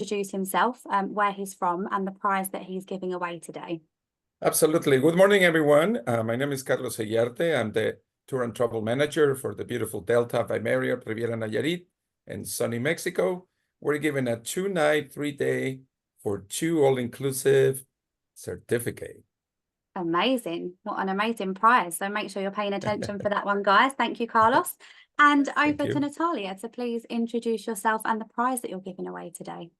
introduce himself, where he's from, and the prize that he's giving away today. Absolutely. Good morning, everyone. My name is Carlos Eyarte. I'm the Tour and Travel Manager for the beautiful Delta by Marriott, Riviera, Nayarit, and sunny Mexico. We're giving a 2-night, 3-day for 2 all-inclusive certificate. Amazing. What an amazing prize. So make sure you're paying attention for that one, guys. Thank you, Carlos. And over to Natalia to please introduce yourself and the prize that you're giving away today.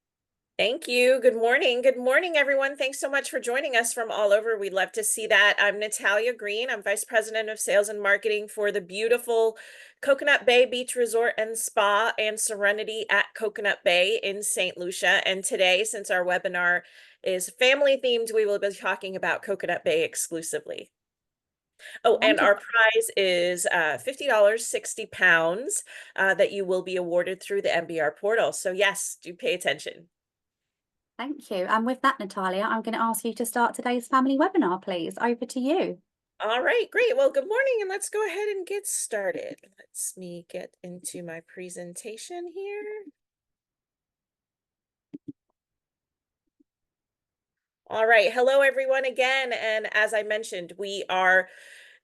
Thank you. Good morning. Good morning, everyone. Thanks so much for joining us from all over. We'd love to see that. I'm Natalia Green. I'm Vice President of Sales and Marketing for the beautiful Coconut Bay Beach Resort and Spa and Serenity at Coconut Bay in St. Lucia. And today, since our webinar is family themed, we will be talking about Coconut Bay exclusively. Oh, and our prize is $50, 60 pounds that you will be awarded through the MBR portal. So yes, do pay attention. Thank you. And with that, Natalia, I'm going to ask you to start today's family webinar, please. Over to you. All right, great. Well, good morning, and let's go ahead and get started. Let's me get into my presentation here. All right, hello everyone again. And as I mentioned, we are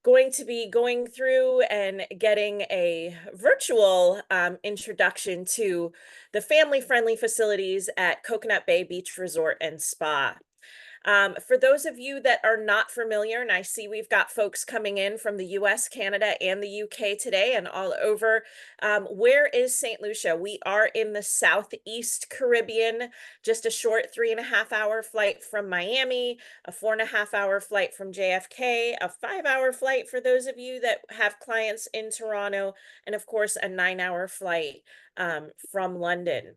going to be going through and getting a virtual introduction to the family-friendly facilities at Coconut Bay Beach Resort and Spa. For those of you that are not familiar, and I see we've got folks coming in from the US, Canada, and the UK today and all over, where is St. Lucia? We are in the Southeast Caribbean, just a short 3.5-hour flight from Miami, a 4.5-hour flight from JFK, a 5-hour flight for those of you that have clients in Toronto, and of course, a 9-hour flight from London.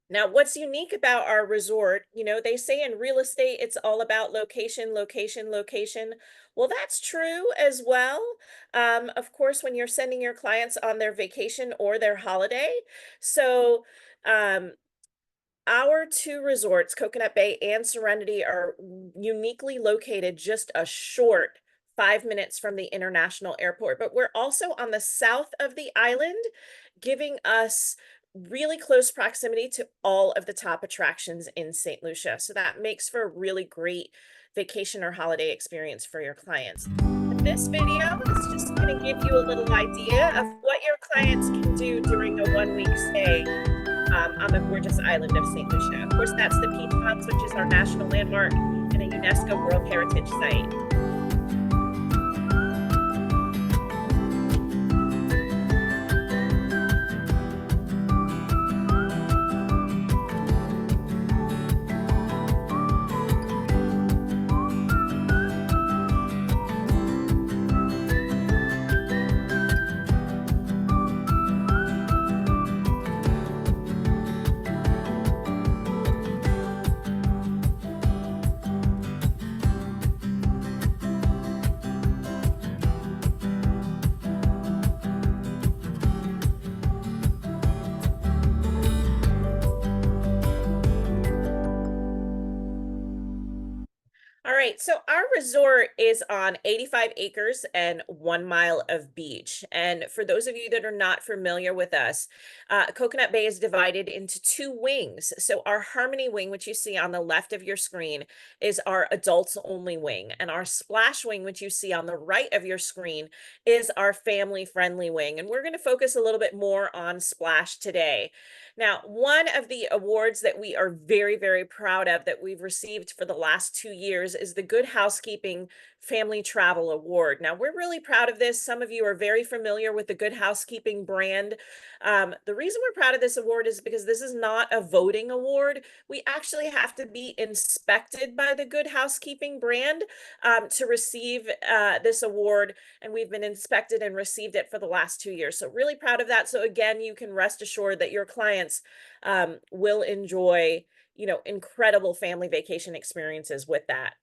Now, what's unique about our resort, you know, they say in real estate, it's all about location, location, location. Well, that's true as well. Of course, when you're sending your clients on their vacation or their holiday. So, our 2 resorts, Coconut Bay and Serenity, are uniquely located just a short 5 minutes from the international airport, but we're also on the south of the island, giving us really close proximity to all of the top attractions in St. Lucia. So that makes for a really great vacation or holiday experience for your clients. In this video is just going to give you a little idea of what your clients can do during a 1-week stay on the gorgeous island of St. Lucia. Of course, that's the Piedmonts, which is our national landmark and a UNESCO World Heritage Site. All right, so our resort is on 85 acres and 1 mile of beach. And for those of you that are not familiar with us, Coconut Bay is divided into 2 wings. So our Harmony wing, which you see on the left of your screen, is our adults only wing. And our Splash wing, which you see on the right of your screen, is our family friendly wing. And we're going to focus a little bit more on Splash today. Now, one of the awards that we are very, very proud of that we've received for the last 2 years is the Good Housekeeping Family Travel Award. Now, we're really proud of this. Some of you are very familiar with the Good Housekeeping brand. The reason we're proud of this award is because this is not a voting award. We actually have to be inspected by the Good Housekeeping brand to receive this award, and we've been inspected and received it for the last 2 years. So really proud of that. So again, you can rest assured that your clients will enjoy, you know, incredible family vacation experiences with that.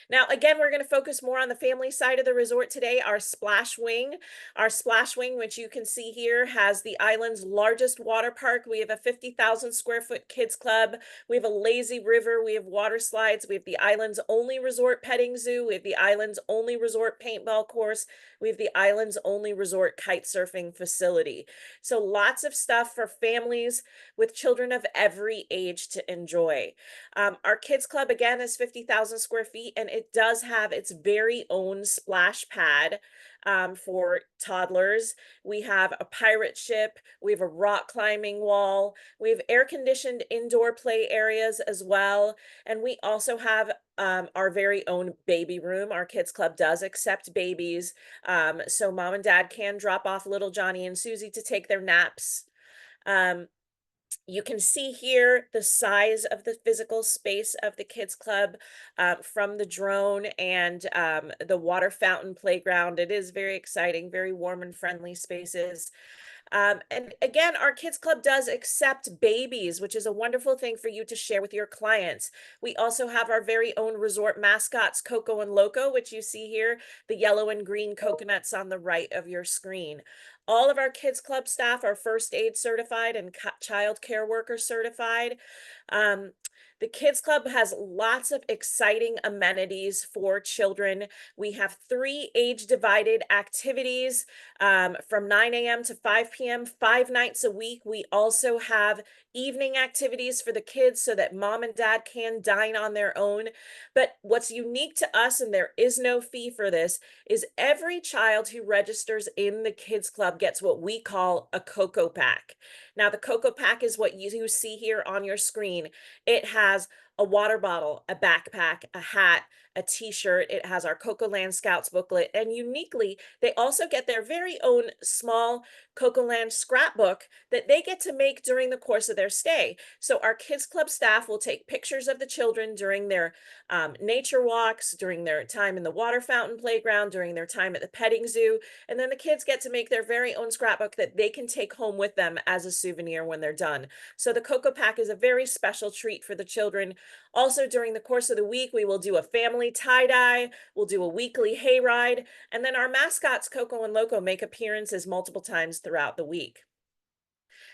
Now, again, we're going to focus more on the family side of the resort today, our splash wing. Our splash wing, which you can see here, has the island's largest water park. We have a 50,000 square foot kids club. We have a lazy river. We have water slides. We have the island's only resort petting zoo. We have the island's only resort paintball course. We have the island's only resort kite surfing facility. So lots of stuff for families with children of every age to enjoy. Our kids club, again, is 50,000 square feet, and it does have its very own splash pad for toddlers. We have a pirate ship. We have a rock climbing wall. We have air-conditioned indoor play areas as well. And we also have our very own baby room. Our kids club does accept babies. So mom and dad can drop off little Johnny and Susie to take their naps. You can see here the size of the physical space of the kids club from the drone and the water fountain playground. It is very exciting, very warm and friendly spaces. And again, our kids club does accept babies, which is a wonderful thing for you to share with your clients. We also have our very own resort mascots, Coco and Loco, which you see here, the yellow and green coconuts on the right of your screen. All of our kids club staff are first aid certified and child care worker certified. The kids club has lots of exciting amenities for children. We have 3 age divided activities from 9 a.m. to 5 p.m. 5 nights a week. We also have evening activities for the kids so that mom and dad can dine on their own. But what's unique to us, and there is no fee for this, is every child who registers in the kids club gets what we call a Coco Pack. Now, the Coco Pack is what you see here on your screen. It has a water bottle, a backpack, a hat, a t-shirt. It has our Coco Land Scouts booklet, and uniquely, they also get their very own small Coco Land scrapbook that they get to make during the course of their stay. So our kids club staff will take pictures of the children during their nature walks, during their time in the water fountain playground, during their time at the petting zoo, and then the kids get to make their very own scrapbook that they can take home with them as a souvenir when they're done. So the Coco Pack is a very special treat for the children. Also, during the course of the week, we will do a family tie-dye, we'll do a weekly hayride, and then our mascots, Coco and Loco, make appearances multiple times throughout the week.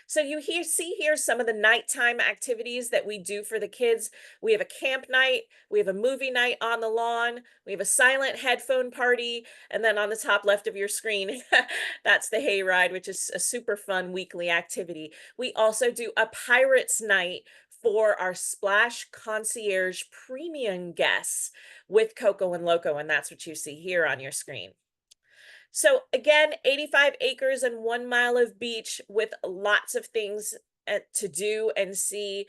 So you see here some of the nighttime activities that we do for the kids. We have a camp night, we have a movie night on the lawn, we have a silent headphone party, and then on the top left of your screen, that's the hayride, which is a super fun weekly activity. We also do a Pirates Night for our Splash Concierge Premium guests with Coco and Loco, and that's what you see here on your screen. So again, 85 acres and 1 mile of beach with lots of things to do and see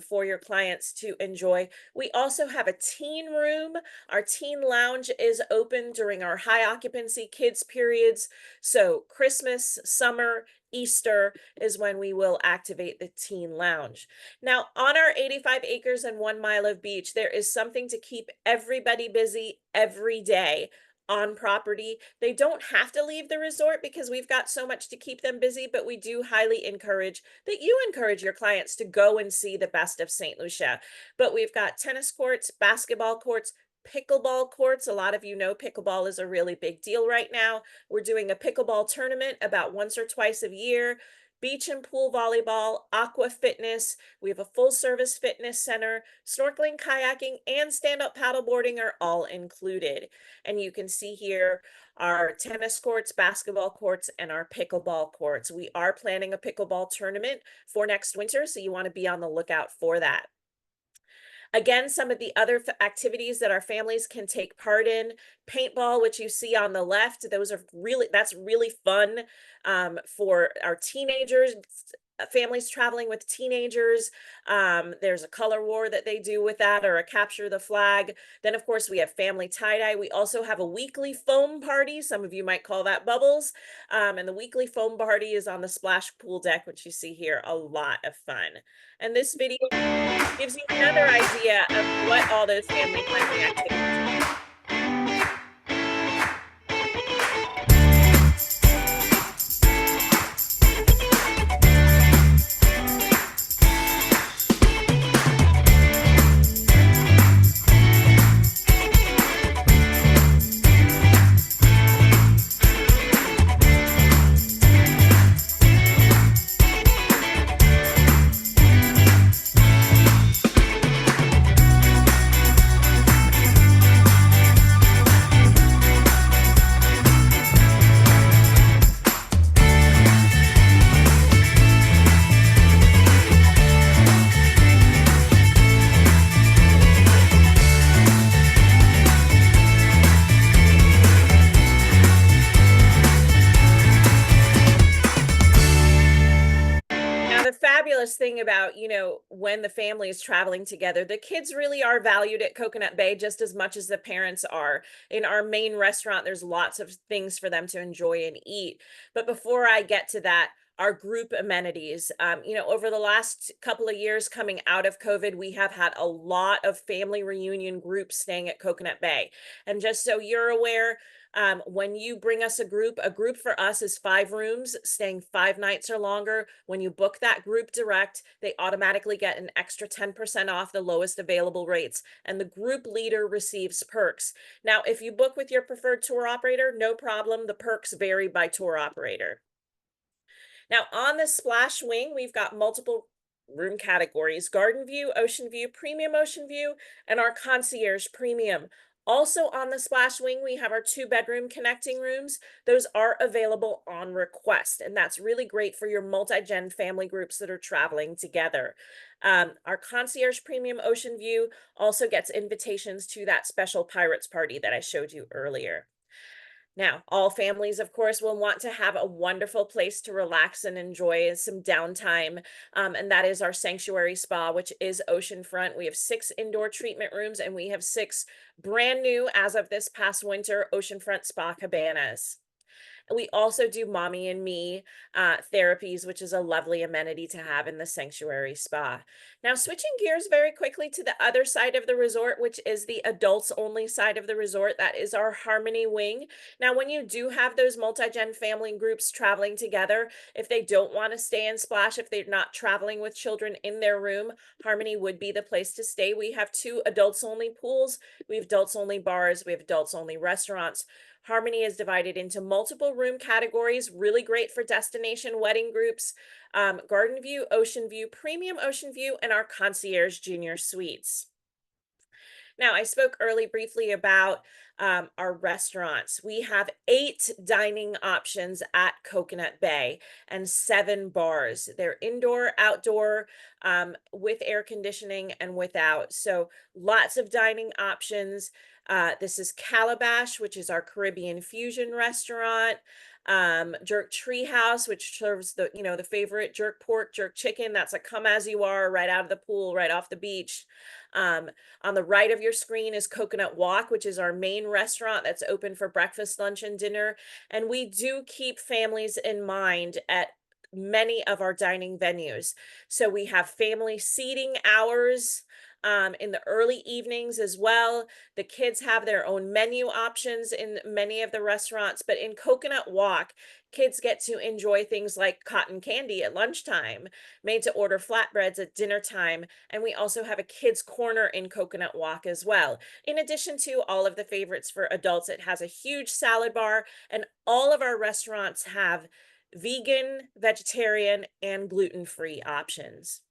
for your clients to enjoy. We also have a teen room. Our teen lounge is open during our high occupancy kids periods. So Christmas, summer, Easter is when we will activate the teen lounge. Now, on our 85 acres and 1 mile of beach, there is something to keep everybody busy every day on property. They don't have to leave the resort because we've got so much to keep them busy, but we do highly encourage that you encourage your clients to go and see the best of St. Lucia. But we've got tennis courts, basketball courts, pickleball courts. A lot of you know pickleball is a really big deal right now. We're doing a pickleball tournament about once or twice a year. Beach and pool volleyball, aqua fitness. We have a full service fitness center, snorkeling, kayaking, and stand-up paddleboarding are all included. And you can see here our tennis courts, basketball courts, and our pickleball courts. We are planning a pickleball tournament for next winter, so you want to be on the lookout for that. Again, some of the other activities that our families can take part in, paintball, which you see on the left, that's really fun for our teenagers, families traveling with teenagers. There's a color war that they do with that, or a capture the flag. Then, of course, we have family tie-dye. We also have a weekly foam party. Some of you might call that bubbles. And the weekly foam party is on the splash pool deck, which you see here, a lot of fun. And this video gives you another idea of what all those family-friendly activities are. nice thing about, you know, when the family is traveling together, the kids really are valued at Coconut Bay just as much as the parents are. In our main restaurant, there's lots of things for them to enjoy and eat. But before I get to that, our group amenities, you know, over the last couple of years coming out of COVID, we have had a lot of family reunion groups staying at Coconut Bay. And just so you're aware, when you bring us a group for us is 5 rooms, staying 5 nights or longer. When you book that group direct, they automatically get an extra 10% off the lowest available rates, and the group leader receives perks. Now, if you book with your preferred tour operator, no problem. The perks vary by tour operator. Now, on the splash wing, we've got multiple room categories: garden view, ocean view, premium ocean view, and our concierge premium. Also on the splash wing, we have our 2-bedroom connecting rooms. Those are available on request, and that's really great for your multi-gen family groups that are traveling together. Our concierge premium ocean view also gets invitations to that special pirates party that I showed you earlier. Now, all families, of course, will want to have a wonderful place to relax and enjoy some downtime. And that is our sanctuary spa, which is oceanfront. We have 6 indoor treatment rooms, and we have 6 brand new, as of this past winter, oceanfront spa cabanas. We also do mommy and me therapies, which is a lovely amenity to have in the sanctuary spa. Now, switching gears very quickly to the other side of the resort, which is the adults only side of the resort, that is our Harmony wing. Now, when you do have those multi-gen family groups traveling together, if they don't want to stay in Splash, if they're not traveling with children in their room, Harmony would be the place to stay. We have 2 adults only pools, we have adults only bars, we have adults only restaurants. Harmony is divided into multiple room categories, really great for destination wedding groups: garden view, ocean view, premium ocean view, and our concierge junior suites. Now, I spoke briefly about our restaurants. We have 8 dining options at Coconut Bay and 7 bars. They're indoor, outdoor, with air conditioning and without. So lots of dining options. This is Calabash, which is our Caribbean fusion restaurant. Jerk Treehouse, which serves the, you know, the favorite jerk pork, jerk chicken. That's a come as you are, right out of the pool, right off the beach. On the right of your screen is Coconut Walk, which is our main restaurant that's open for breakfast, lunch, and dinner. And we do keep families in mind at many of our dining venues. So we have family seating hours in the early evenings as well. The kids have their own menu options in many of the restaurants, but in Coconut Walk, kids get to enjoy things like cotton candy at lunchtime, made to order flatbreads at dinner time, and we also have a kids corner in Coconut Walk as well. In addition to all of the favorites for adults, it has a huge salad bar, and all of our restaurants have vegan, vegetarian, and gluten-free options.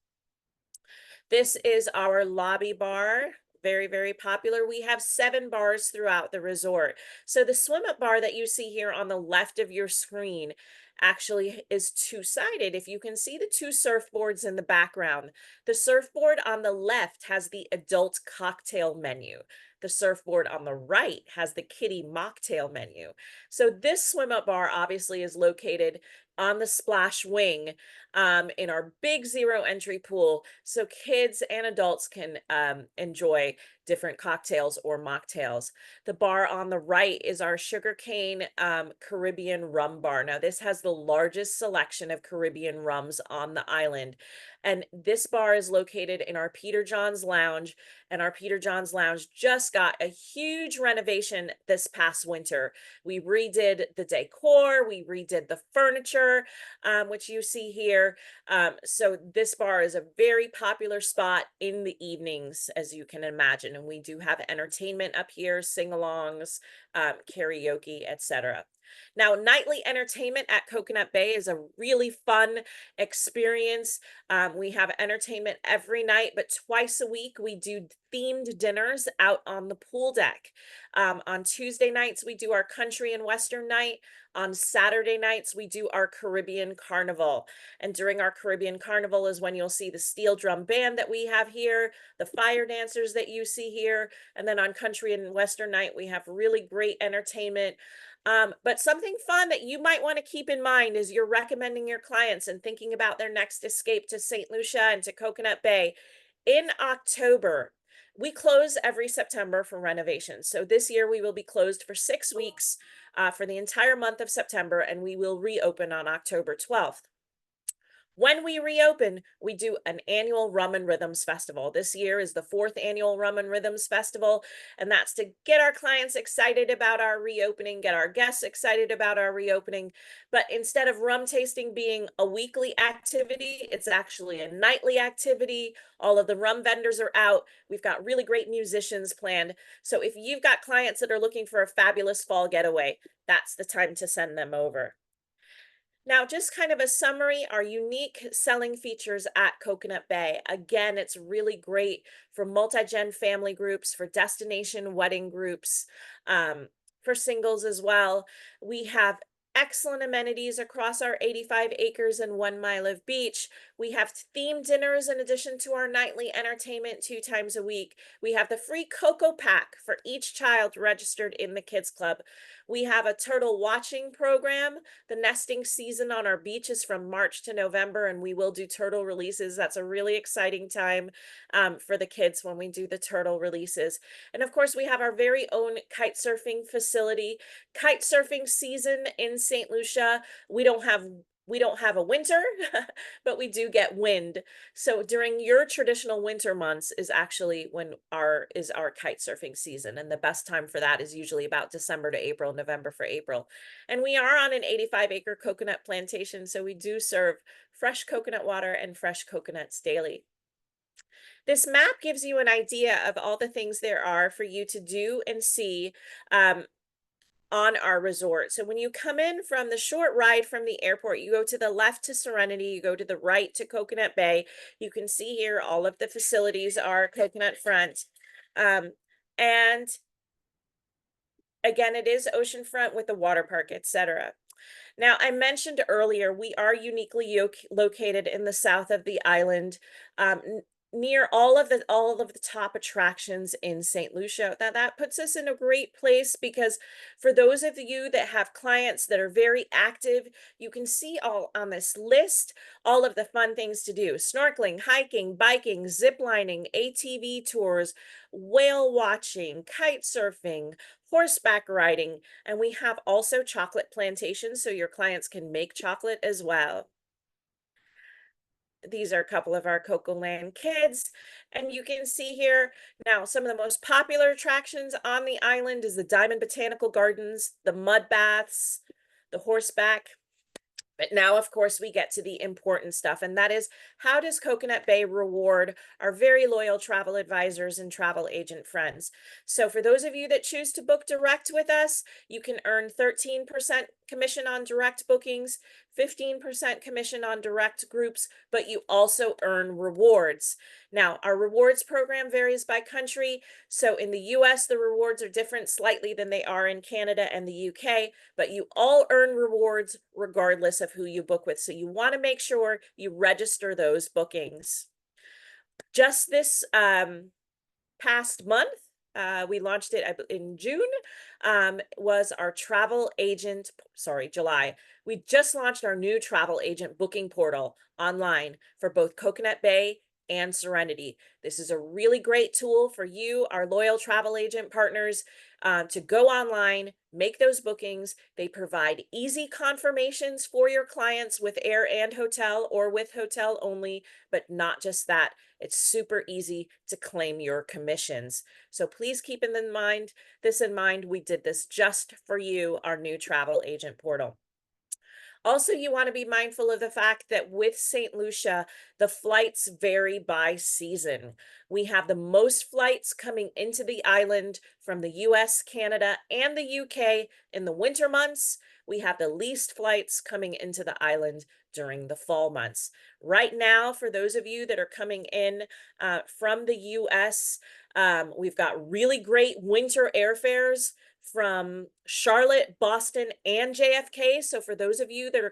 This is our lobby bar. Very, very popular. We have 7 bars throughout the resort. So the swim up bar that you see here on the left of your screen actually is 2-sided. If you can see the 2 surfboards in the background, the surfboard on the left has the adult cocktail menu. The surfboard on the right has the kiddie mocktail menu. So this swim up bar obviously is located on the splash wing in our big 0 entry pool, so kids and adults can enjoy different cocktails or mocktails. The bar on the right is our Sugarcane Caribbean rum bar. Now, this has the largest selection of Caribbean rums on the island, and this bar is located in our Peter John's Lounge, and our Peter John's Lounge just got a huge renovation this past winter. We redid the decor, we redid the furniture, which you see here. So this bar is a very popular spot in the evenings, as you can imagine. And we do have entertainment up here, sing-alongs, karaoke, etc. Now, nightly entertainment at Coconut Bay is a really fun experience. We have entertainment every night, but twice a week we do themed dinners out on the pool deck. On Tuesday nights, we do our country and western night. On Saturday nights, we do our Caribbean Carnival. And during our Caribbean Carnival is when you'll see the steel drum band that we have here, the fire dancers that you see here. And then on country and western night, we have really great entertainment. But something fun that you might want to keep in mind as you're recommending your clients and thinking about their next escape to St. Lucia and to Coconut Bay. In October, we close every September for renovations. So this year we will be closed for 6 weeks for the entire month of September, and we will reopen on October 12th. When we reopen, we do an annual Rum and Rhythms Festival. This year is the 4th annual Rum and Rhythms Festival, and that's to get our clients excited about our reopening, get our guests excited about our reopening. But instead of rum tasting being a weekly activity, it's actually a nightly activity. All of the rum vendors are out. We've got really great musicians planned. So if you've got clients that are looking for a fabulous fall getaway, that's the time to send them over. Now, just kind of a summary, our unique selling features at Coconut Bay. Again, it's really great for multi-gen family groups, for destination wedding groups, for singles as well. We have excellent amenities across our 85 acres and 1 mile of beach. We have themed dinners in addition to our nightly entertainment 2 times a week. We have the free Cocoa Pack for each child registered in the Kids Club. We have a turtle watching program. The nesting season on our beach is from March to November, and we will do turtle releases. That's a really exciting time for the kids when we do the turtle releases. And of course, we have our very own kite surfing facility. Kite surfing season in St. Lucia, we don't have a winter, but we do get wind. So during your traditional winter months is actually when our kite surfing season. And the best time for that is usually about December to April, November for April. And we are on an 85-acre coconut plantation. So we do serve fresh coconut water and fresh coconuts daily. This map gives you an idea of all the things there are for you to do and see on our resort. So when you come in from the short ride from the airport, you go to the left to Serenity, you go to the right to Coconut Bay. You can see here all of the facilities are coconut front. And again, it is oceanfront with the water park, etc. Now, I mentioned earlier, we are uniquely located in the south of the island, near all of the top attractions in St. Lucia. Now that puts us in a great place because for those of you that have clients that are very active, you can see all on this list all of the fun things to do: snorkeling, hiking, biking, zip lining, ATV tours, whale watching, kite surfing, horseback riding, and we have also chocolate plantations so your clients can make chocolate as well. These are a couple of our Coco Land kids, and you can see here now some of the most popular attractions on the island is the Diamond Botanical Gardens, the mud baths, the horseback. But now, of course, we get to the important stuff, and that is, how does Coconut Bay reward our very loyal travel advisors and travel agent friends? So for those of you that choose to book direct with us, you can earn 13% commission on direct bookings, 15% commission on direct groups, but you also earn rewards. Now, our rewards program varies by country. So in the US, the rewards are different slightly than they are in Canada and the UK, but you all earn rewards regardless of who you book with. So you want to make sure you register those bookings. Just this past month, we launched it in June, was our travel agent, July. We just launched our new travel agent booking portal online for both Coconut Bay and Serenity. This is a really great tool for you, our loyal travel agent partners, to go online, make those bookings. They provide easy confirmations for your clients with air and hotel or with hotel only, but not just that. It's super easy to claim your commissions. So please keep this in mind. We did this just for you, our new travel agent portal. Also, you want to be mindful of the fact that with St. Lucia, the flights vary by season. We have the most flights coming into the island from the US, Canada, and the UK in the winter months. We have the least flights coming into the island during the fall months. Right now, for those of you that are coming in from the US, we've got really great winter airfares from Charlotte, Boston, and JFK. So for those of you that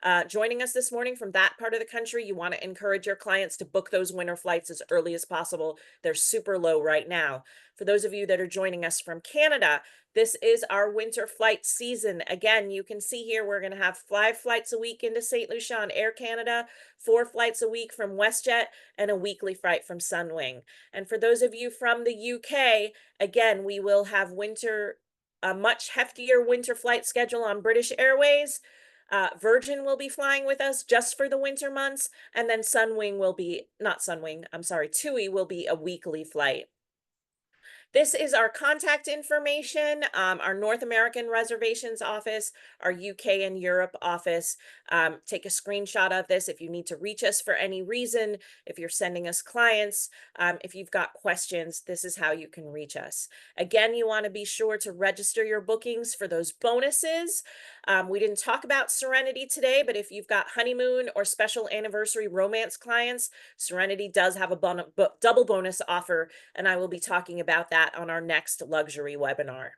are joining us this morning from that part of the country, you want to encourage your clients to book those winter flights as early as possible. They're super low right now. For those of you that are joining us from Canada, this is our winter flight season. Again, you can see here we're going to have 5 flights a week into St. Lucia on Air Canada, 4 flights a week from WestJet, and a weekly flight from Sunwing. And for those of you from the UK, again, we will have a much heftier winter flight schedule on British Airways. Virgin will be flying with us just for the winter months, and then TUI will be a weekly flight. This is our contact information, our North American reservations office, our UK and Europe office. Take a screenshot of this if you need to reach us for any reason, if you're sending us clients, if you've got questions, this is how you can reach us. Again, you want to be sure to register your bookings for those bonuses. We didn't talk about Serenity today, but if you've got honeymoon or special anniversary romance clients, Serenity does have a double bonus offer, and I will be talking about that on our next luxury webinar.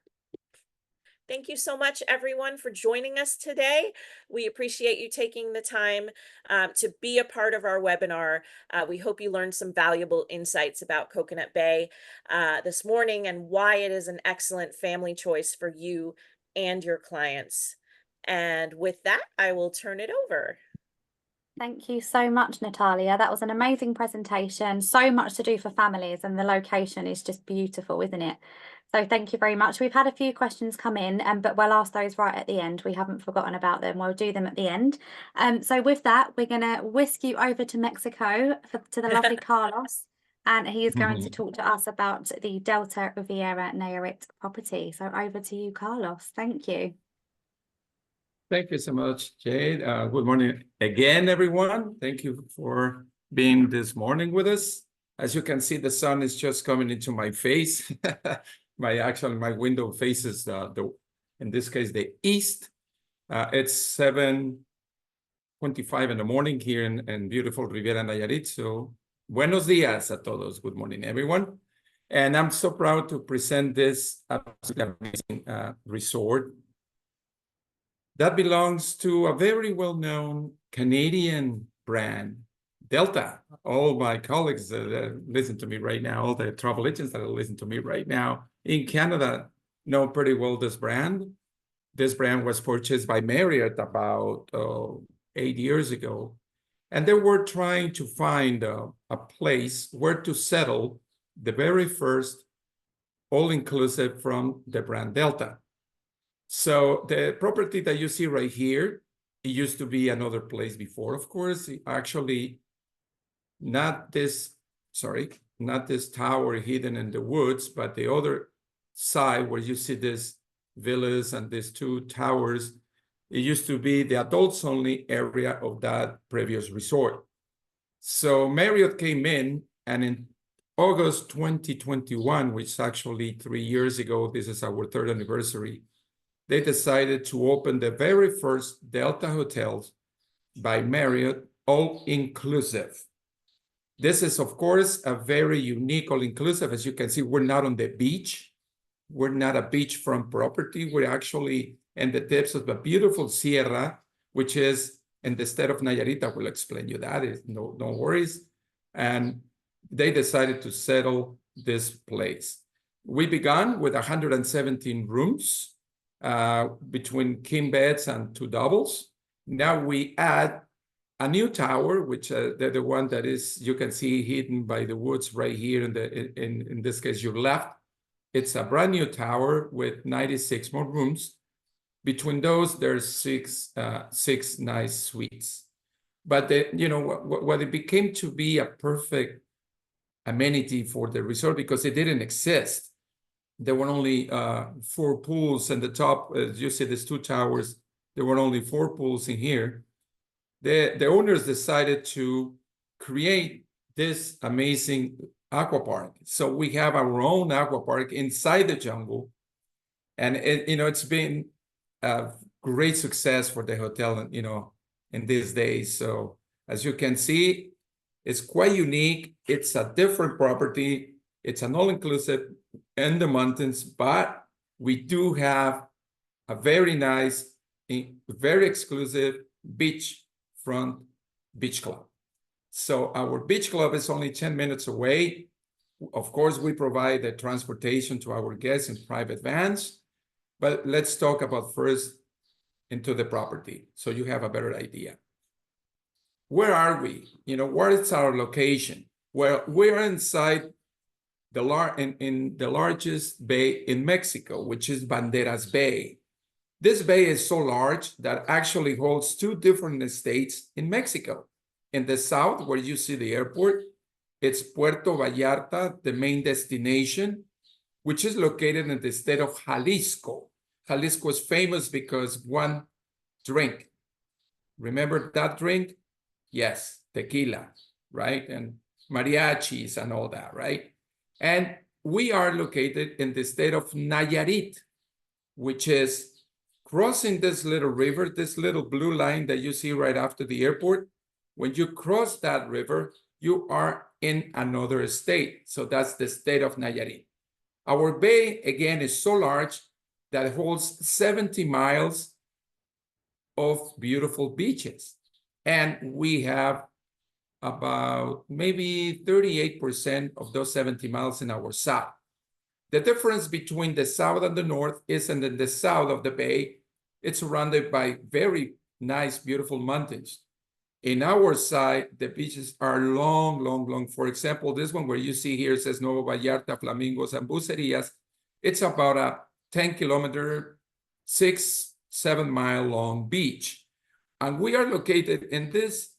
Thank you so much, everyone, for joining us today. We appreciate you taking the time to be a part of our webinar. We hope you learned some valuable insights about Coconut Bay this morning and why it is an excellent family choice for you and your clients. And with that, I will turn it over. Thank you so much, Natalia. That was an amazing presentation. So much to do for families, and the location is just beautiful, isn't it? So thank you very much. We've had a few questions come in, but we'll ask those right at the end. We haven't forgotten about them. We'll do them at the end. So with that, we're going to whisk you over to Mexico to the lovely Carlos, and he is going to talk to us about the Delta Riviera Nayarit property. So over to you, Carlos. Thank you. Thank you so much, Jade. Good morning again, everyone. Thank you for being this morning with us. As you can see, the sun is just coming into my face. My window faces in this case, the east. It's 7:25 in the morning here in beautiful Riviera, Nayarit. So, buenos días a todos. Good morning, everyone. And I'm so proud to present this amazing resort that belongs to a very well-known Canadian brand, Delta. All my colleagues that listen to me right now, all the travel agents that listen to me right now in Canada know pretty well this brand. This brand was purchased by Marriott about 8 years ago. And they were trying to find a place where to settle the very first all-inclusive from the brand Delta. So the property that you see right here, it used to be another place before, of course. Actually, not this tower hidden in the woods, but the other side where you see this villas and these 2 towers, it used to be the adults only area of that previous resort. So Marriott came in, and in August 2021, which is actually 3 years ago, this is our 3rd anniversary, they decided to open the very first Delta hotels by Marriott, all-inclusive. This is, of course, a very unique all-inclusive. As you can see, we're not on the beach. We're not a beachfront property. We're actually in the depths of the beautiful Sierra, which is in the state of Nayarit. I will explain you that. No worries. And they decided to settle this place. We began with 117 rooms. Between king beds and 2 doubles. Now we add a new tower, which the one that is, you can see hidden by the woods right here in this case, your left. It's a brand new tower with 96 more rooms. Between those, there's six nice suites. But what it became to be a perfect amenity for the resort because it didn't exist. There were only 4 pools in the top. As you see, there's 2 towers. There were only 4 pools in here. The owners decided to create this amazing aqua park. So we have our own aqua park inside the jungle. And it's been a great success for the hotel, in these days. So as you can see, it's quite unique. It's a different property. It's an all-inclusive in the mountains, but we do have a very nice, very exclusive beachfront beach club. So our beach club is only 10 minutes away. Of course, we provide the transportation to our guests in private vans, but let's talk about first into the property so you have a better idea. Where are we? You know, what is our location? Well, we're inside in the largest bay in Mexico, which is Banderas Bay. This bay is so large that actually holds two different states in Mexico. In the south, where you see the airport, it's Puerto Vallarta, the main destination, which is located in the state of Jalisco. Jalisco is famous because one drink. Remember that drink? Yes, tequila, right? And mariachis and all that, right? And we are located in the state of Nayarit, which is crossing this little river, this little blue line that you see right after the airport. When you cross that river, you are in another state. So that's the state of Nayarit. Our bay, again, is so large that it holds 70 miles of beautiful beaches. And we have about maybe 38% of those 70 miles in our south. The difference between the south and the north is in the south of the bay, it's surrounded by very nice, beautiful mountains. In our side, the beaches are long, long, long. For example, this one where you see here says Nuevo Vallarta, Flamingos, and Bucerías. It's about a 10-kilometer, 6-7 mile long beach. And we are located in this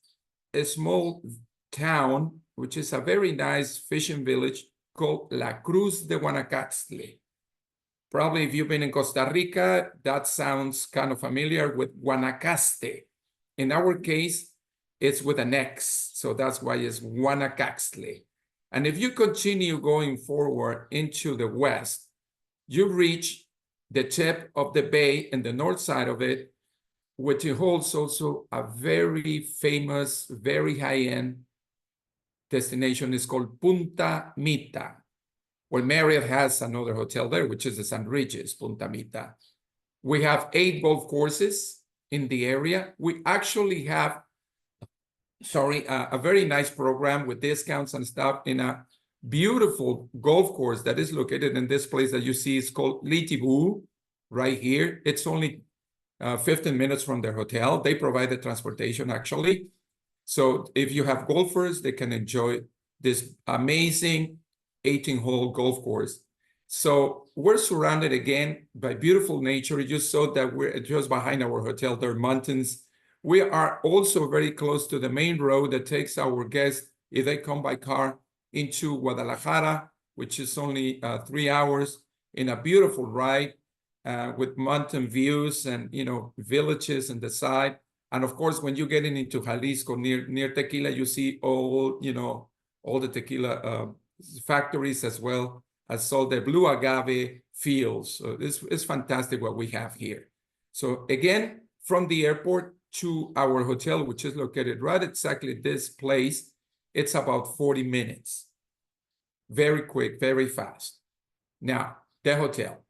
small town, which is a very nice fishing village called La Cruz de Guanacaste. Probably if you've been in Costa Rica, that sounds kind of familiar with Guanacaste. In our case, it's with an X, so that's why it's Guanacaste. And if you continue going forward into the west, you reach the tip of the bay and the north side of it, which holds also a very famous, very high-end destination. It's called Punta Mita. Well, Marriott has another hotel there, which is the San Regis, Punta Mita. We have 8 golf courses in the area. We actually have, a very nice program with discounts and stuff in a beautiful golf course that is located in this place that you see. It's called Litibu, right here. It's only 15 minutes from their hotel. They provide the transportation, actually. So if you have golfers, they can enjoy this amazing 18-hole golf course. So we're surrounded again by beautiful nature. You saw that we're just behind our hotel. There are mountains. We are also very close to the main road that takes our guests, if they come by car, into Guadalajara, which is only 3 hours, in a beautiful ride with mountain views and, you know, villages on the side. And of course, when you get into Jalisco, near Tequila, you see all, you know, all the tequila factories, as well as all the blue agave fields. So it's fantastic what we have here. So again, from the airport to our hotel, which is located right exactly this place, it's about 40 minutes. Very quick, very fast. Now, the hotel.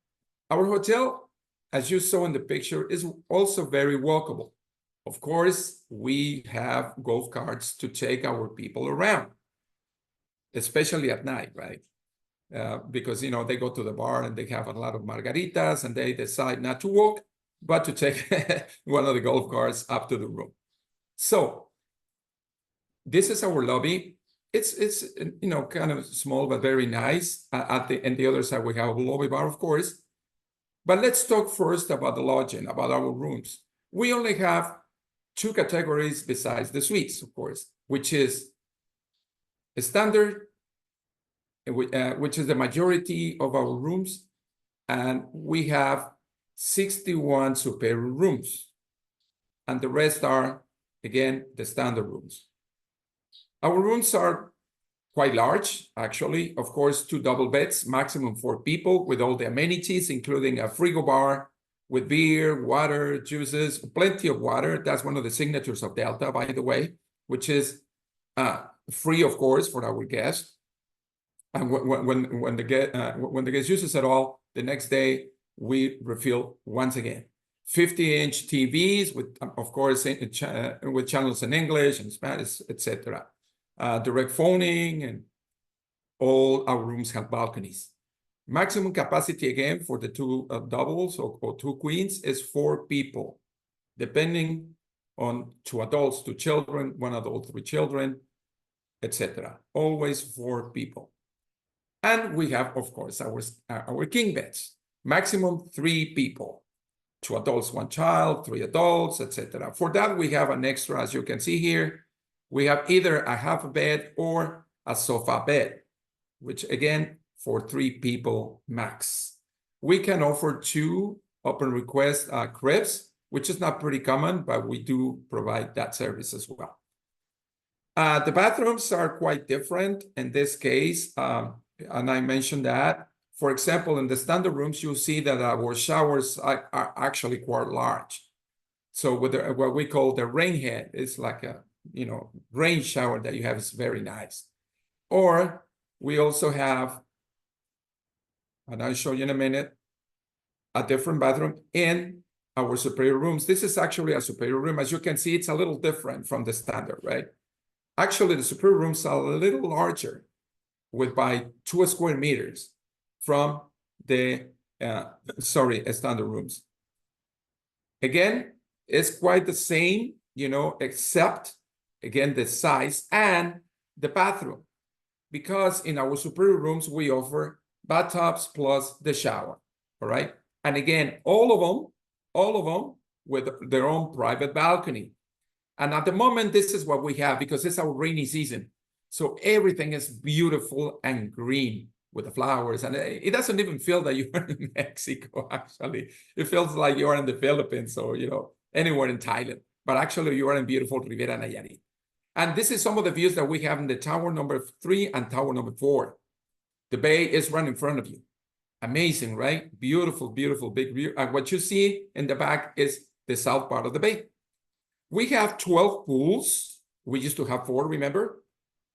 Our hotel, as you saw in the picture, is also very walkable. Of course, we have golf carts to take our people around, especially at night, right? Because, you know, they go to the bar and they have a lot of margaritas and they decide not to walk, but to take one of the golf carts up to the room. So this is our lobby. It's you know, kind of small, but very nice. And the other side, we have a lobby bar, of course. But let's talk first about the lodging, about our rooms. We only have 2 categories besides the suites, of course, which is a standard, which is the majority of our rooms. And we have 61 superior rooms. And the rest are, again, the standard rooms. Our rooms are quite large, actually. Of course, 2 double beds, maximum 4 people, with all the amenities, including a frigo bar with beer, water, juices, plenty of water. That's one of the signatures of Delta, by the way, which is free, of course, for our guests. And when the guest uses it all, the next day we refill once again. 50-inch TVs with, of course, with channels in English and Spanish, etc. Direct phoning, and all our rooms have balconies. Maximum capacity, again, for the two doubles or two queens is 4 people, depending on 2 adults, 2 children, 1 adult, 3 children, etc. Always 4 people. And we have, of course, our king beds. Maximum 3 people, 2 adults, 1 child, 3 adults, etc. For that, we have an extra, as you can see here. We have either a half bed or a sofa bed, which again, for 3 people max. We can offer 2 open request cribs, which is not pretty common, but we do provide that service as well. The bathrooms are quite different in this case, and I mentioned that. For example, in the standard rooms, you'll see that our showers are actually quite large. So with what we call the rain head, it's like a rain shower that you have is very nice. Or we also have, and I'll show you in a minute, a different bathroom in our superior rooms. This is actually a superior room. As you can see, it's a little different from the standard, right? Actually, the superior rooms are a little larger, with by 2 square meters from the standard rooms. Again, it's quite the same, except again the size and the bathroom, because in our superior rooms we offer bathtubs plus the shower. All right, and again, all of them with their own private balcony. And at the moment, this is what we have because it's our rainy season. So everything is beautiful and green with the flowers. And it doesn't even feel that you are in Mexico, actually. It feels like you are in the Philippines or, anywhere in Thailand. But actually, you are in beautiful Riviera, Nayarit. And this is some of the views that we have in the tower number 3 and tower number 4. The bay is right in front of you. Amazing, right? Beautiful, beautiful big view. And what you see in the back is the south part of the bay. We have 12 pools. We used to have 4, remember?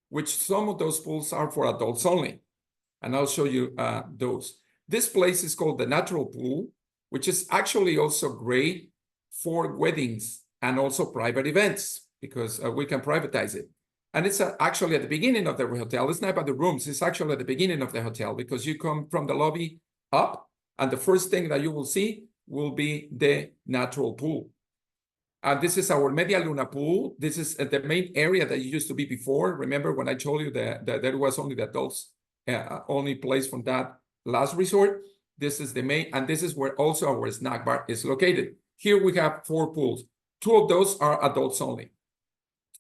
Which some of those pools are for adults only. And I'll show you those. This place is called the Natural Pool, which is actually also great for weddings and also private events because we can privatize it. And it's actually at the beginning of the hotel. It's not about the rooms. It's actually at the beginning of the hotel because you come from the lobby up and the first thing that you will see will be the natural pool. This is our Media Luna pool. This is the main area that you used to be before. Remember when I told you that there was only the adults, only place from that last resort? This is the main, and this is where also our snack bar is located. Here we have 4 pools. 2 of those are adults only.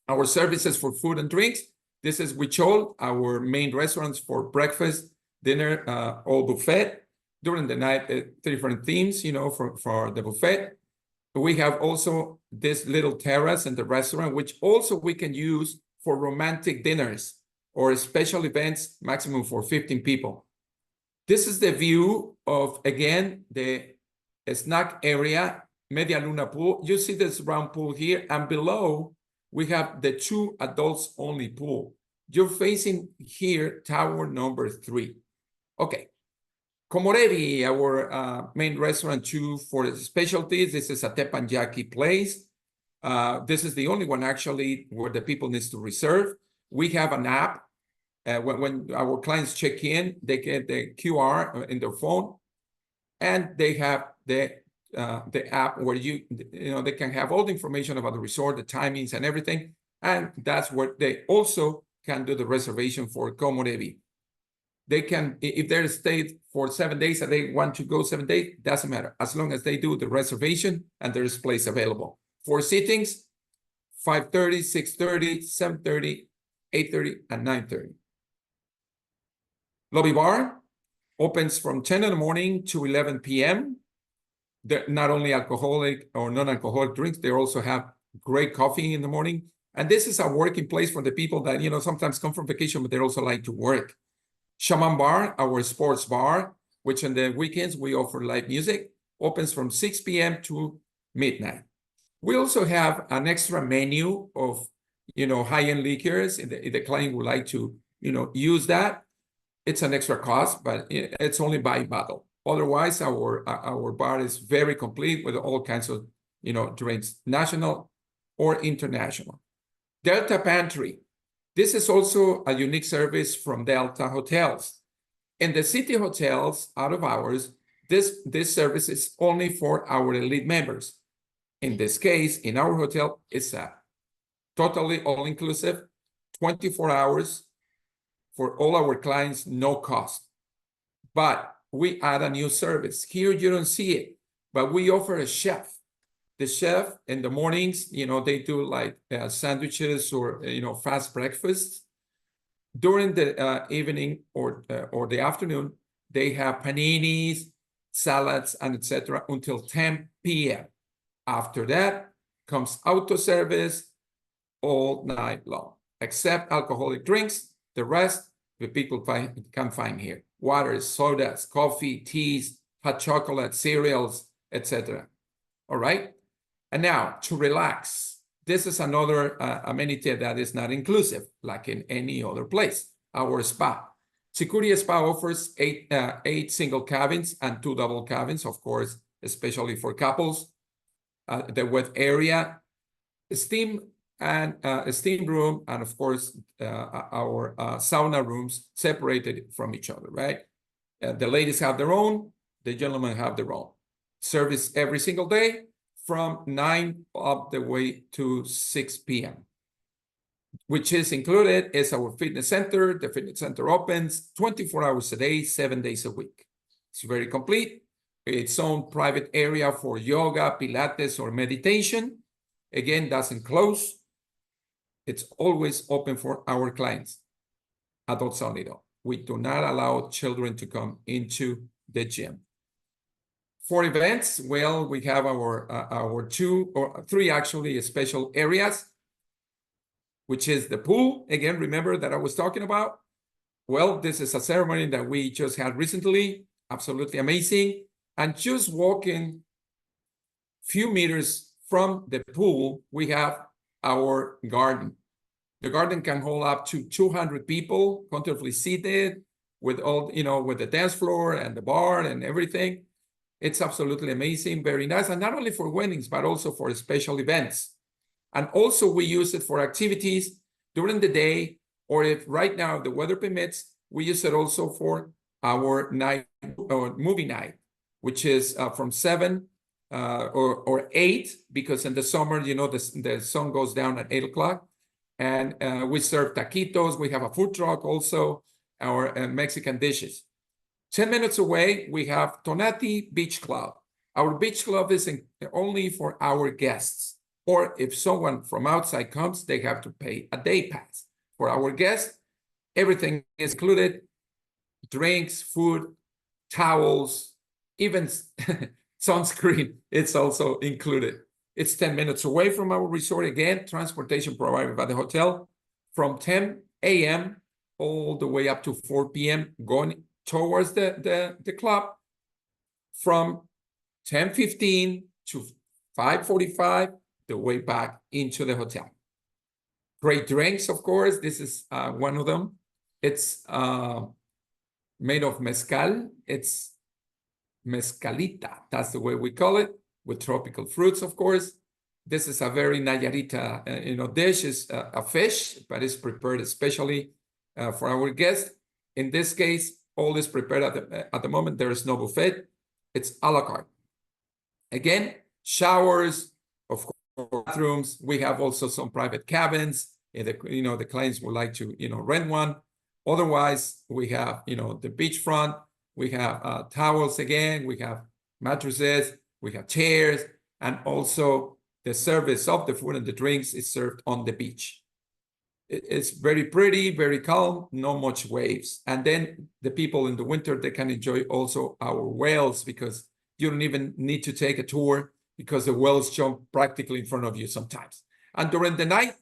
Our services for food and drinks. This is Huichol, our main restaurants for breakfast, dinner, all buffet. During the night, different themes, for the buffet. We have also this little terrace in the restaurant, which also we can use for romantic dinners or special events, maximum for 15 people. This is the view of, again, the snack area, Media Luna pool. You see this round pool here, and below we have the 2 adults only pool. You're facing here tower number 3. Okay. Komorebi, our main restaurant too for specialties. This is a teppanyaki place. This is the only one actually where the people needs to reserve. We have an app. When our clients check in, they get the QR in their phone, and they have the app where they can have all the information about the resort, the timings, and everything. And that's where they also can do the reservation for Komorebi. They can, if they're stayed for 7 days and they want to go 7 days, doesn't matter. As long as they do the reservation and there is place available. For sittings, 5:30, 6:30, 7:30, 8:30, and 9:30. Lobby bar opens from 10 in the morning to 11 p.m. They're not only alcoholic or non-alcoholic drinks, they also have great coffee in the morning. And this is a working place for the people that, sometimes come from vacation, but they also like to work. Shaman Bar, our sports bar, which on the weekends we offer live music, opens from 6 p.m. to midnight. We also have an extra menu of, high-end liquors. If the client would like to, use that, it's an extra cost, but it's only by bottle. Otherwise, our bar is very complete with all kinds of, drinks, national or international. Delta Pantry. This is also a unique service from Delta Hotels. In the city hotels, out of hours, this service is only for our elite members. In this case, in our hotel, it's a totally all-inclusive, 24 hours for all our clients, no cost. But we add a new service. Here you don't see it, but we offer a chef. The chef in the mornings, they do like sandwiches or, fast breakfasts. During the evening or the afternoon, they have paninis, salads, and etc. until 10 p.m. After that comes auto service all night long, except alcoholic drinks. The rest, the people can find here. Waters, sodas, coffee, teas, hot chocolate, cereals, etc. All right? And now, to relax, this is another amenity that is not inclusive, like in any other place, our spa. Security Spa offers eight single cabins and 2 double cabins, of course, especially for couples. The wet area, steam room, and of course, our sauna rooms separated from each other, right? The ladies have their own, the gentlemen have their own. Service every single day from 9 up the way to 6 p.m. Which is included is our fitness center. The fitness center opens 24 hours a day, 7 days a week. It's very complete. Its own private area for yoga, Pilates, or meditation. Again, doesn't close. It's always open for our clients. Adults only though. We do not allow children to come into the gym. For events, well, we have our 2 or 3 actually special areas, which is the pool. Again, remember that I was talking about? Well, this is a ceremony that we just had recently. Absolutely amazing. And just walking few meters from the pool, we have our garden. The garden can hold up to 200 people, comfortably seated, with all, with the dance floor and the bar and everything. It's absolutely amazing, very nice. And not only for weddings, but also for special events. And also we use it for activities during the day, or if right now the weather permits, we use it also for our night or movie night, which is from 7 or 8, because in the summer, the sun goes down at 8 o'clock. And we serve taquitos. We have a food truck also, our Mexican dishes. 10 minutes away, we have Tonati Beach Club. Our beach club is only for our guests. Or if someone from outside comes, they have to pay a day pass. For our guests, everything is included. Drinks, food, towels, even sunscreen, it's also included. It's 10 minutes away from our resort. Again, transportation provided by the hotel from 10 a.m. all the way up to 4 p.m. going towards the club from 10:15 to 5:45, the way back into the hotel. Great drinks, of course. This is one of them. It's made of mezcal. It's mezcalita. That's the way we call it, with tropical fruits, of course. This is a very Nayarit, dish. It's a fish, but it's prepared especially for our guests. In this case, all is prepared at the moment. There is no buffet. It's a la carte. Again, showers, of course, bathrooms. We have also some private cabins. The clients would like to, rent one. Otherwise, we have, the beachfront. We have towels again. We have mattresses. We have chairs. And also the service of the food and the drinks is served on the beach. It's very pretty, very calm, not much waves. And then the people in the winter, they can enjoy also our whales, because you don't even need to take a tour, because the whales jump practically in front of you sometimes. And during the night,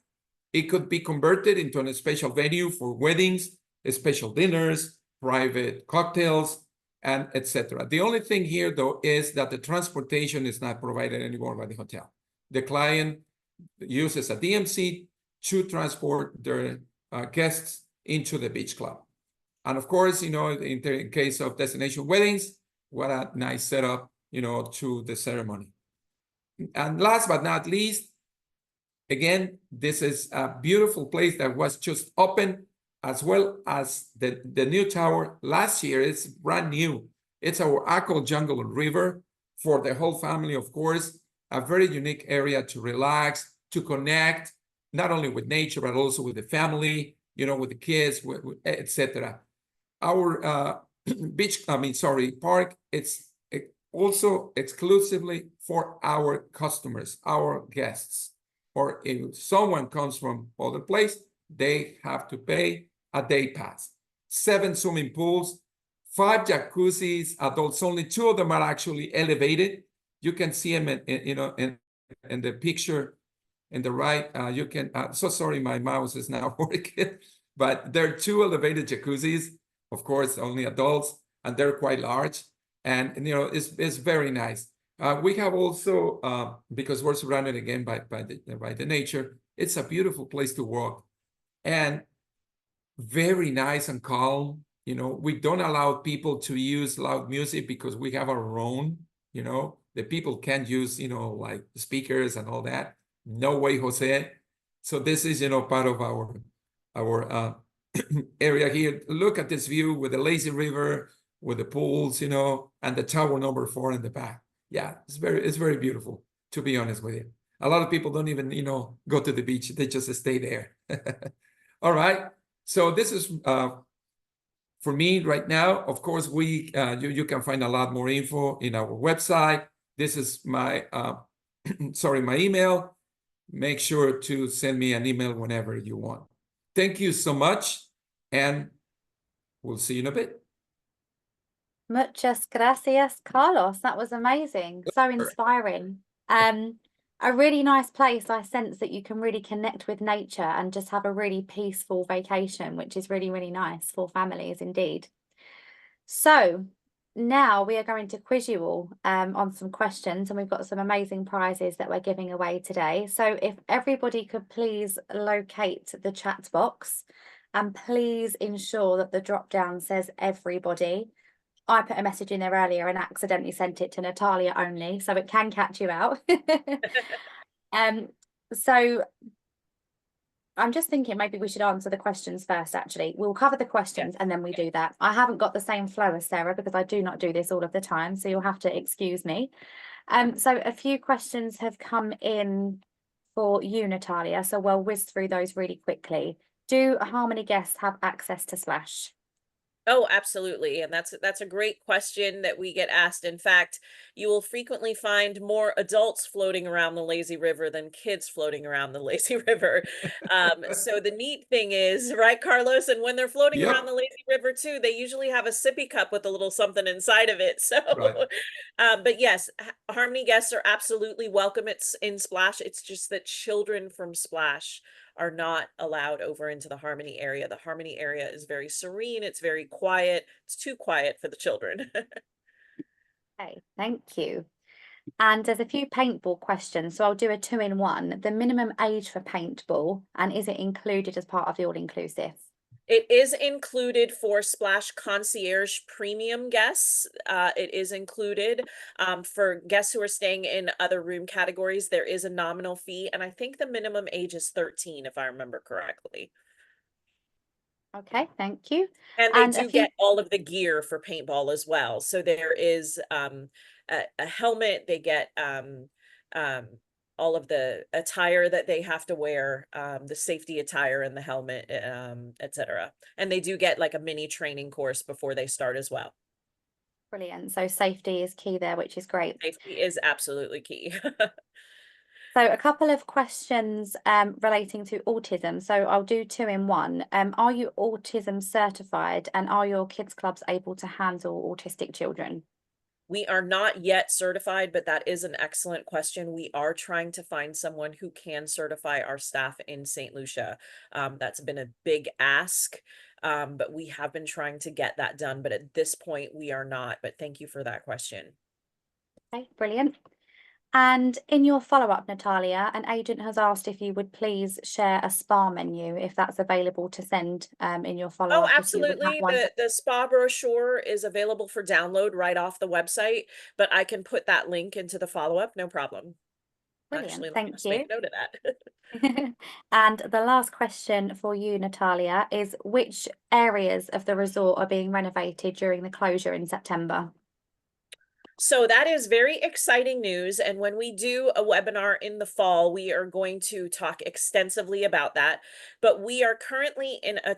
it could be converted into a special venue for weddings, special dinners, private cocktails, and etc. The only thing here, though, is that the transportation is not provided anymore by the hotel. The client uses a DMC to transport their guests into the beach club. And of course, in case of destination weddings, what a nice setup, you know, to the ceremony. And last but not least, again, this is a beautiful place that was just opened, as well as the new tower last year. It's brand new. It's our Aqua Jungle River for the whole family, of course, a very unique area to relax, to connect, not only with nature, but also with the family, you know, with the kids, etc. Our park, it's also exclusively for our customers, our guests. Or if someone comes from other place, they have to pay a day pass. 7 swimming pools, 5 jacuzzis, adults only. 2 of them are actually elevated. You can see them in the picture in the right. You can. So sorry, my mouse is not working. But there are 2 elevated jacuzzis. Of course, only adults, and they're quite large. And you know, it's very nice. We have also, because we're surrounded again by the nature, it's a beautiful place to walk, and very nice and calm. You know, we don't allow people to use loud music because we have our own. You know, the people can't use, you know, like speakers and all that. No way, Jose. So this is, you know, part of our area here. Look at this view with the lazy river, with the pools, you know, and the tower number 4 in the back. Yeah, it's very beautiful, to be honest with you. A lot of people don't even, you know, go to the beach. They just stay there. All right. So this is for me right now. Of course, you can find a lot more info in our website. This is my my email. Make sure to send me an email whenever you want. Thank you so much, and we'll see you in a bit. Muchas gracias, Carlos. That was amazing. So inspiring. A really nice place. I sense that you can really connect with nature and just have a really peaceful vacation, which is really, really nice for families indeed. So now we are going to quiz you all on some questions, and we've got some amazing prizes that we're giving away today. So if everybody could please locate the chat box, and please ensure that the drop down says everybody. I put a message in there earlier and accidentally sent it to Natalia only, so it can catch you out. So I'm just thinking maybe we should answer the questions first, actually. We'll cover the questions and then we do that. I haven't got the same flow as Sarah because I do not do this all of the time, so you'll have to excuse me. So a few questions have come in for you, Natalia, so we'll whiz through those really quickly. Do Harmony guests have access to Splash? Oh, absolutely. And that's a great question that we get asked. In fact, you will frequently find more adults floating around the lazy river than kids floating around the lazy river. So the neat thing is, right, Carlos, and when they're floating around the lazy river too, they usually have a sippy cup with a little something inside of it. So, but yes, Harmony guests are absolutely welcome. It's in Splash. It's just that children from Splash are not allowed over into the Harmony area. The Harmony area is very serene. It's very quiet. It's too quiet for the children. Okay, thank you. And there's a few paintball questions, so I'll do a 2-in-1. The minimum age for paintball, and is it included as part of the all-inclusive? It is included for Splash Concierge Premium guests. It is included. For guests who are staying in other room categories, there is a nominal fee, and I think the minimum age is 13, if I remember correctly. Okay, thank you. And they do get all of the gear for paintball as well. So there is a helmet. They get all of the attire that they have to wear, the safety attire and the helmet, etc. And they do get like a mini training course before they start as well. Brilliant. So safety is key there, which is great. Safety is absolutely key. So a couple of questions relating to autism. So I'll do 2-in-1. Are you autism certified, and are your kids clubs able to handle autistic children? We are not yet certified, but that is an excellent question. We are trying to find someone who can certify our staff in St. Lucia. That's been a big ask, but we have been trying to get that done. But at this point, we are not. But thank you for that question. Okay, brilliant. And in your follow-up, Natalia, an agent has asked if you would please share a spa menu, if that's available to send in your Oh, follow-up. absolutely. The spa brochure is available for download right off the website, but I can put that link into the follow-up, no problem. Brilliant, Actually, let me thank just make you. a note of that. And the last question for you, Natalia, is which areas of the resort are being renovated during the closure in September? So that is very exciting news. And when we do a webinar in the fall, we are going to talk extensively about that. But we are currently in a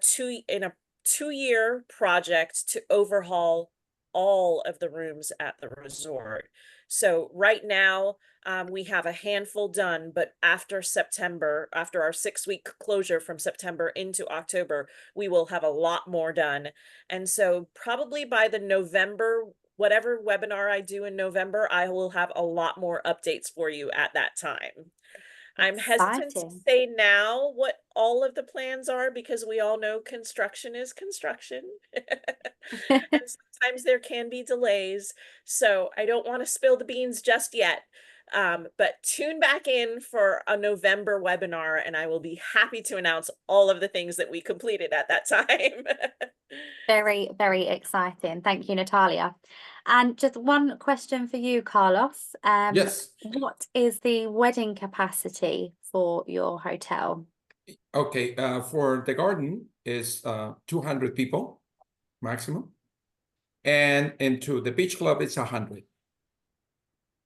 two-year project to overhaul all of the rooms at the resort. So right now, we have a handful done, but after September, after our 6-week closure from September into October, we will have a lot more done. And so probably by the November, whatever webinar I do in November, I will have a lot more updates for you at that time. I'm hesitant to Exciting. say now what all of the plans are because we all know construction is construction. And sometimes there can be delays. So I don't want to spill the beans just yet. But tune back in for a November webinar and I will be happy to announce all of the things that we completed at that time. Very, very exciting. Thank you, Natalia. And just one question for you, Carlos. Yes. What is the wedding capacity for your hotel? Okay, for the garden is 200 people maximum. And into the beach club, it's 100.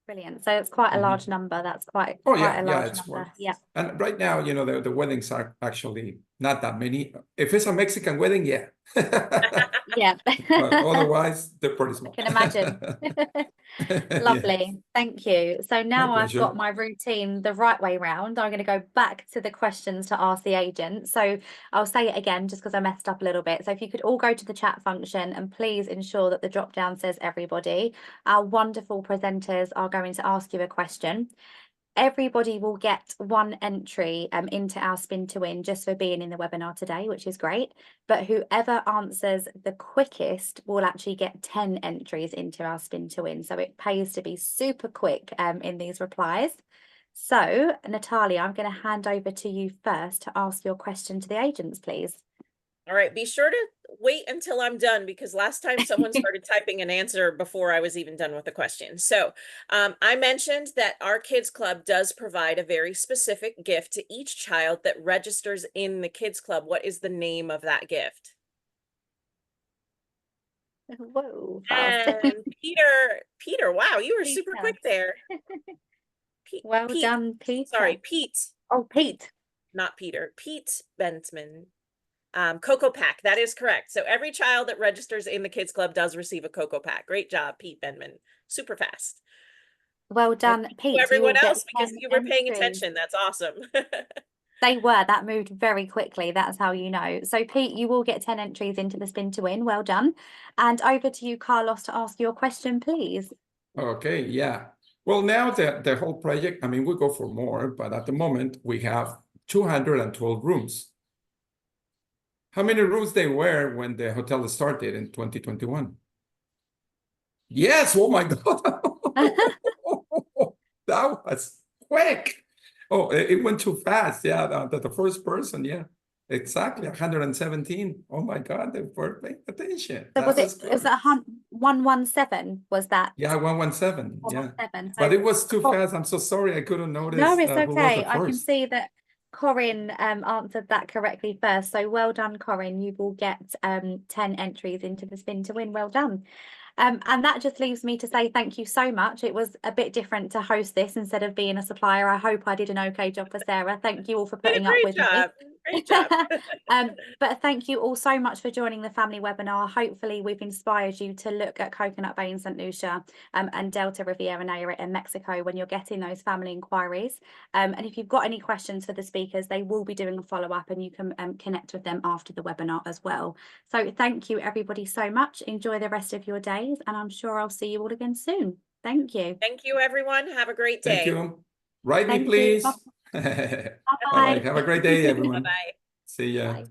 Brilliant. So it's quite a large number. That's quite Oh, quite a yeah, large it's number. worth. Yeah. And right now, you know, the weddings are actually not that many. If it's a Mexican wedding, yeah. Yeah. But otherwise, they're pretty small. I can imagine. Lovely. Thank you. So now I've got pleasure. my routine the right way round. I'm going to go back to the questions to ask the agent. So I'll say it again just because I messed up a little bit. So if you could all go to the chat function and please ensure that the drop down says everybody. Our wonderful presenters are going to ask you a question. Everybody will get one entry into our spin to win just for being in the webinar today, which is great. But whoever answers the quickest will actually get 10 entries into our spin to win. So it pays to be super quick in these replies. So Natalia, I'm going to hand over to you first to ask your question to the agents, please. All right, be sure to wait until I'm done because last time someone started typing an answer before I was even done with the question. So I mentioned that our kids club does provide a very specific gift to each child that registers in the kids club. What is the name of that gift? Whoa, fast. And Peter, wow, you were super quick there. Well Pete, done, Peter. sorry, Pete. Oh, Pete. Not Peter, Pete Bentman. Cocoa Pack, that is correct. So every child that registers in the kids club does receive a Cocoa Pack. Great job, Pete Benman. Super fast. Well done, And Pete. everyone else, because 10 you were paying entries. attention. That's awesome. They were. That moved very quickly. That's how you know. So, Pete, you will get 10 entries into the spin to win. Well done. And over to you, Carlos, to ask your question, please. Okay, yeah. Well, now the whole project, I mean, we go for more, but at the moment we have 212 rooms. How many rooms they were when the hotel started in 2021? Yes, oh my God. That was quick. Oh, it went too fast. Yeah, the first person, yeah. Exactly, 117. Oh my God, they were paying attention. So was it Good. 117? Was that? Yeah, 117. Yeah. 117. But So, it was too fast. I'm so sorry. I couldn't notice no, it's who was okay. the I can first. see that Corinne answered that correctly first. So well done, Corinne. You will get 10 entries into the spin to win. Well done. And that just leaves me to say thank you so much. It was a bit different to host this instead of being a supplier. I hope I did an okay job for Sarah. Thank you all for putting up with me. Great job. But thank you all so much for joining the family webinar. Hopefully we've inspired you to look at Coconut Bay in St. Lucia and Delta Riviera Nayarit in Mexico when you're getting those family inquiries. And if you've got any questions for the speakers, they will be doing a follow-up and you can connect with them after the webinar as well. So thank you everybody so much. Enjoy the rest of your days and I'm sure I'll see you all again soon. Thank you. Thank you, everyone. Have a great day. Thank you. Write me, Thank you. please. Bye-bye. All right. Have a great day, everyone. Bye-bye. See ya. Bye.